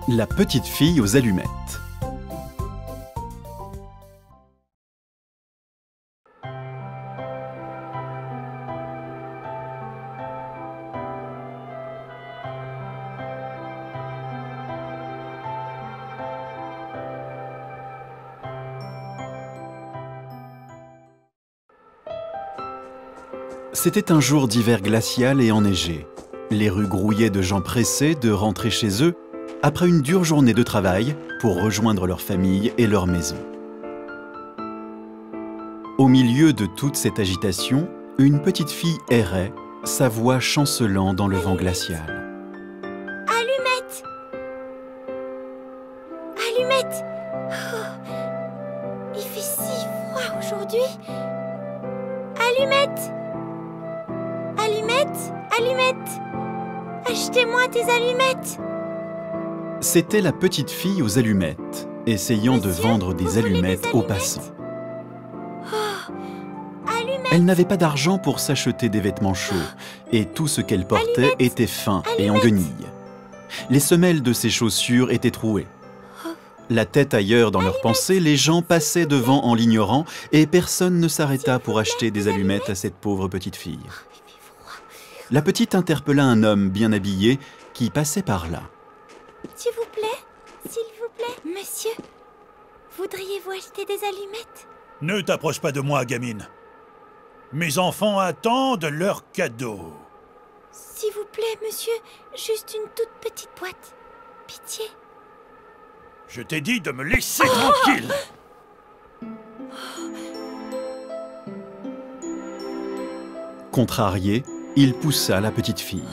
La petite fille aux allumettes. C'était un jour d'hiver glacial et enneigé. Les rues grouillaient de gens pressés de rentrer chez eux après une dure journée de travail pour rejoindre leur famille et leur maison. Au milieu de toute cette agitation, une petite fille errait, sa voix chancelant dans le vent glacial. Allumette! Allumette! Oh, il fait si froid aujourd'hui! Allumette! Allumette! Allumette! Achetez-moi des allumettes! C'était la petite fille aux allumettes, essayant de vendre des allumettes aux passants. Oh, allumettes! Elle n'avait pas d'argent pour s'acheter des vêtements chauds, et tout ce qu'elle portait était fin et en guenilles. Les semelles de ses chaussures étaient trouées. La tête ailleurs dans leurs pensées, les gens passaient devant en l'ignorant, et personne ne s'arrêta pour acheter des allumettes à cette pauvre petite fille. La petite interpella un homme bien habillé qui passait par là. S'il vous plaît, monsieur, voudriez-vous acheter des allumettes? Ne t'approche pas de moi, gamine. Mes enfants attendent leur cadeau. S'il vous plaît, monsieur, juste une toute petite boîte. Pitié. Je t'ai dit de me laisser tranquille. Contrarié, il poussa la petite fille.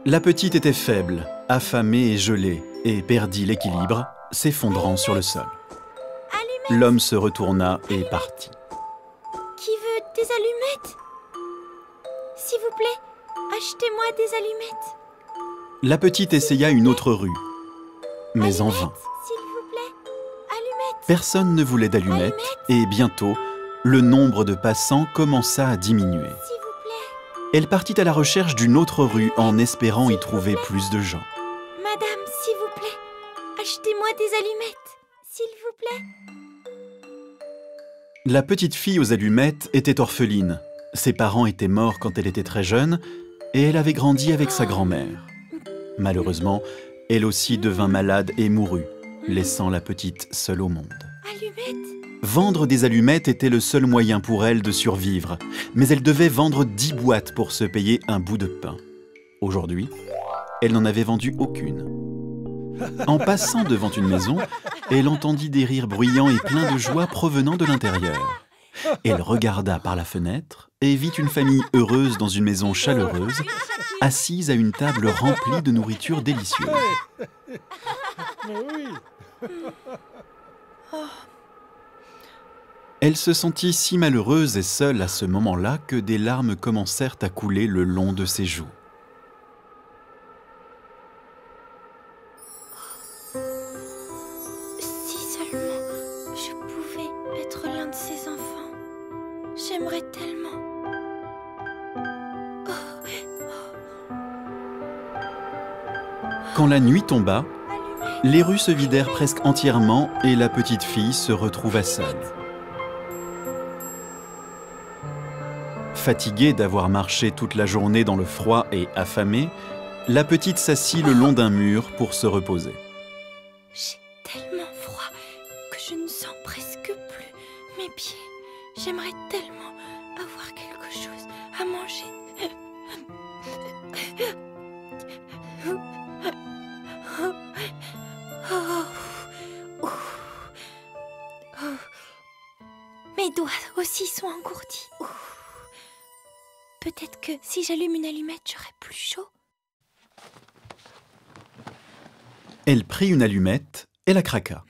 La petite était faible, affamée et gelée, et perdit l'équilibre, s'effondrant sur le sol. Allumettes! L'homme se retourna et partit. Qui veut des allumettes? S'il vous plaît, achetez-moi des allumettes. La petite essaya une autre rue, mais en vain. S'il vous plaît, allumettes. Personne ne voulait d'allumettes, et bientôt, le nombre de passants commença à diminuer. S'il vous plaît. Elle partit à la recherche d'une autre rue en espérant y trouver plus de gens. Madame, s'il vous plaît, achetez-moi des allumettes. S'il vous plaît. La petite fille aux allumettes était orpheline. Ses parents étaient morts quand elle était très jeune, et elle avait grandi avec sa grand-mère. Malheureusement, elle aussi devint malade et mourut, laissant la petite seule au monde. Allumettes. Vendre des allumettes était le seul moyen pour elle de survivre, mais elle devait vendre 10 boîtes pour se payer un bout de pain. Aujourd'hui, elle n'en avait vendu aucune. En passant devant une maison, elle entendit des rires bruyants et pleins de joie provenant de l'intérieur. Elle regarda par la fenêtre et vit une famille heureuse dans une maison chaleureuse, assise à une table remplie de nourriture délicieuse. Elle se sentit si malheureuse et seule à ce moment-là que des larmes commencèrent à couler le long de ses joues. Si seulement je pouvais être l'un de ces enfants, j'aimerais tellement. Quand la nuit tomba, les rues se vidèrent presque entièrement et la petite fille se retrouva seule. Fatiguée d'avoir marché toute la journée dans le froid et affamée, la petite s'assit le long d'un mur pour se reposer. J'ai tellement froid que je ne sens presque plus mes pieds. J'aimerais tellement avoir quelque chose à manger. Mes doigts aussi sont engourdis. Peut-être que si j'allume une allumette, j'aurai plus chaud. Elle prit une allumette et la craqua.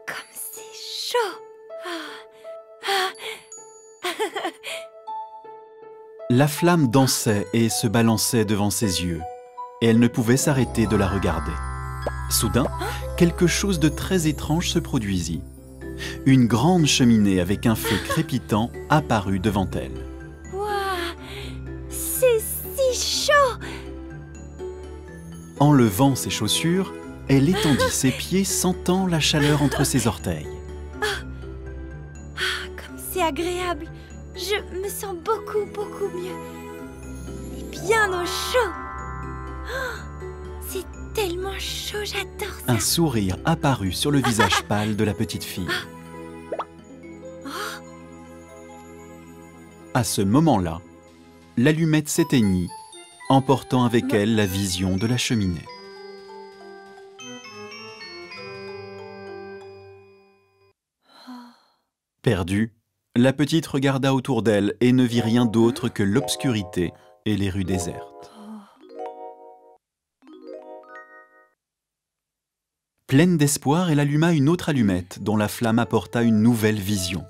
Comme c'est chaud. La flamme dansait et se balançait devant ses yeux, et elle ne pouvait s'arrêter de la regarder. Soudain, quelque chose de très étrange se produisit. Une grande cheminée avec un feu crépitant apparut devant elle. Waouh! C'est si chaud! Enlevant ses chaussures, elle étendit ses pieds, sentant la chaleur entre ses orteils. Comme c'est agréable! Je me sens beaucoup mieux. Et bien au chaud! C'est tellement chaud, j'adore ça! Un sourire apparut sur le visage pâle de la petite fille. À ce moment-là, l'allumette s'éteignit, emportant avec elle la vision de la cheminée. Perdue, la petite regarda autour d'elle et ne vit rien d'autre que l'obscurité et les rues désertes. Pleine d'espoir, elle alluma une autre allumette dont la flamme apporta une nouvelle vision.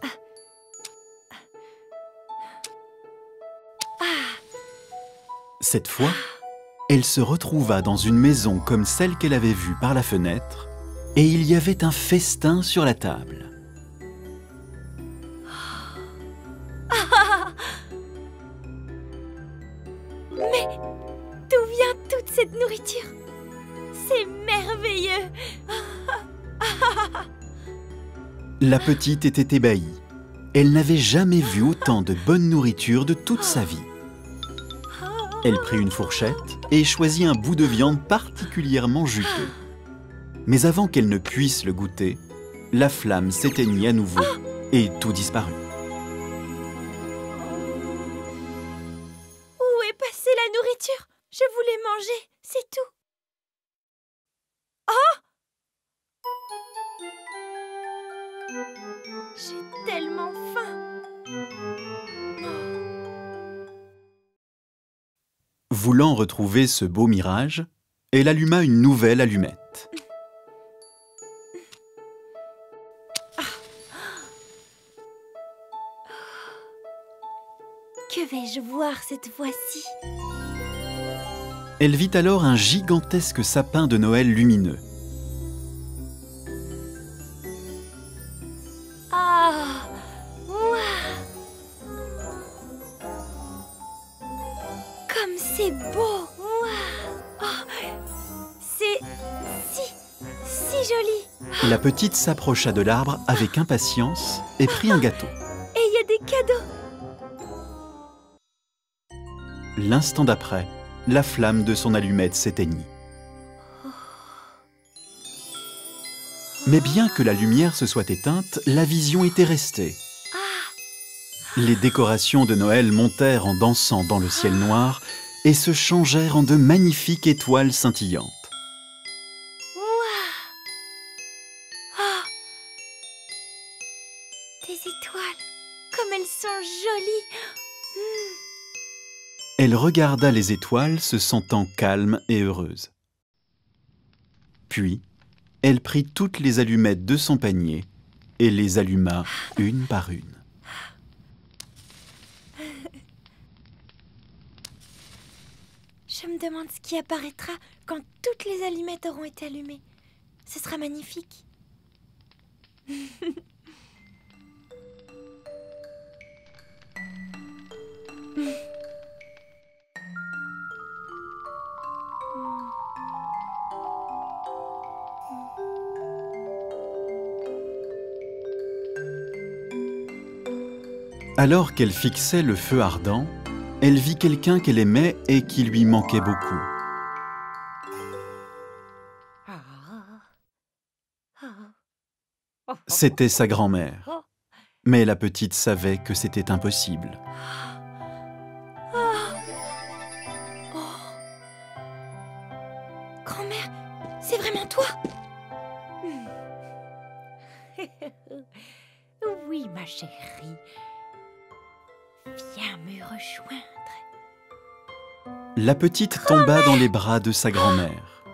Cette fois, elle se retrouva dans une maison comme celle qu'elle avait vue par la fenêtre, et il y avait un festin sur la table. Mais d'où vient toute cette nourriture? C'est merveilleux! La petite était ébahie. Elle n'avait jamais vu autant de bonne nourriture de toute sa vie. Elle prit une fourchette et choisit un bout de viande particulièrement juteux. Mais avant qu'elle ne puisse le goûter, la flamme s'éteignit à nouveau et tout disparut. Où est passée la nourriture? Je voulais manger, c'est tout. J'ai tellement faim. Voulant retrouver ce beau mirage, elle alluma une nouvelle allumette. Que vais-je voir cette fois-ci? Elle vit alors un gigantesque sapin de Noël lumineux. Ah, ouah. Comme c'est beau. Ouah. Oh, c'est si joli. La petite s'approcha de l'arbre avec impatience et prit un gâteau. Et il y a des cadeaux. L'instant d'après, la flamme de son allumette s'éteignit. Mais bien que la lumière se soit éteinte, la vision était restée. Les décorations de Noël montèrent en dansant dans le ciel noir et se changèrent en de magnifiques étoiles scintillantes. Ouah. Oh. Des étoiles, comme elles sont jolies. Elle regarda les étoiles, se sentant calme et heureuse. Puis, elle prit toutes les allumettes de son panier et les alluma une par une. Je me demande ce qui apparaîtra quand toutes les allumettes auront été allumées. Ce sera magnifique. Alors qu'elle fixait le feu ardent, elle vit quelqu'un qu'elle aimait et qui lui manquait beaucoup. C'était sa grand-mère. Mais la petite savait que c'était impossible. Grand-mère, c'est vraiment toi? Oui, ma chérie. Viens me rejoindre. La petite tomba dans les bras de sa grand-mère.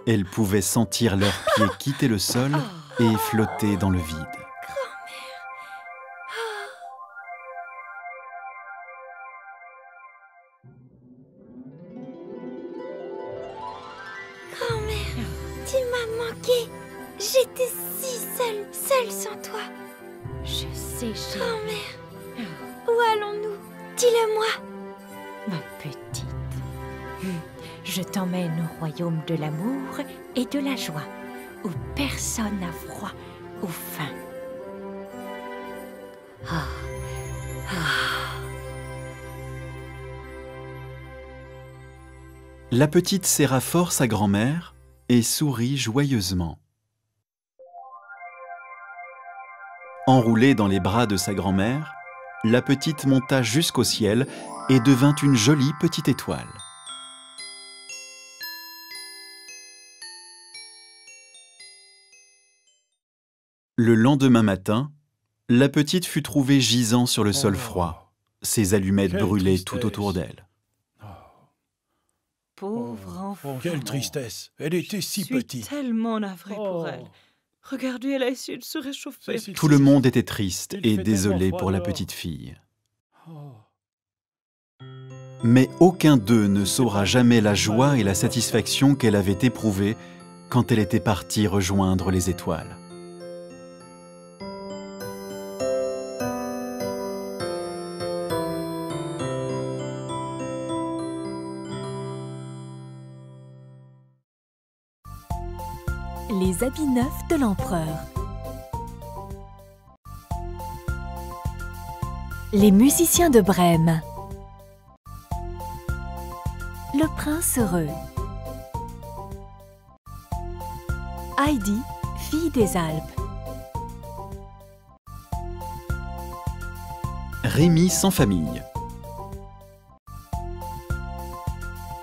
Elle pouvait sentir leurs pieds quitter le sol et flotter dans le vide. Grand-mère, tu m'as manqué. seule sans toi. Je sais, chérie. Grand-mère, où allons-nous? Dis-le-moi. Ma petite, je t'emmène au royaume de l'amour et de la joie, où personne n'a froid ou faim. Ah, ah. La petite serra fort sa grand-mère et sourit joyeusement. Enroulée dans les bras de sa grand-mère, la petite monta jusqu'au ciel et devint une jolie petite étoile. Le lendemain matin, la petite fut trouvée gisant sur le sol froid. Ses allumettes Quelle brûlaient tristesse. tout autour d'elle. Pauvre enfant. Quelle tristesse. Elle était si Je suis petite. tellement navrée pour Oh. elle. Regardez, elle a essayé de se réchauffer. C'est- Tout le monde était triste Il et fait désolé tellement froid pour la dehors. petite fille. Oh. Mais aucun d'eux ne saura jamais la joie et la satisfaction qu'elle avait éprouvée quand elle était partie rejoindre les étoiles. Les habits neufs de l'empereur. Les musiciens de Brême. Le prince heureux. Heidi, fille des Alpes. Rémi sans famille.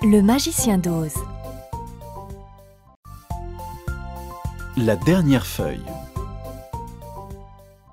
Le magicien d'Oz. La dernière feuille.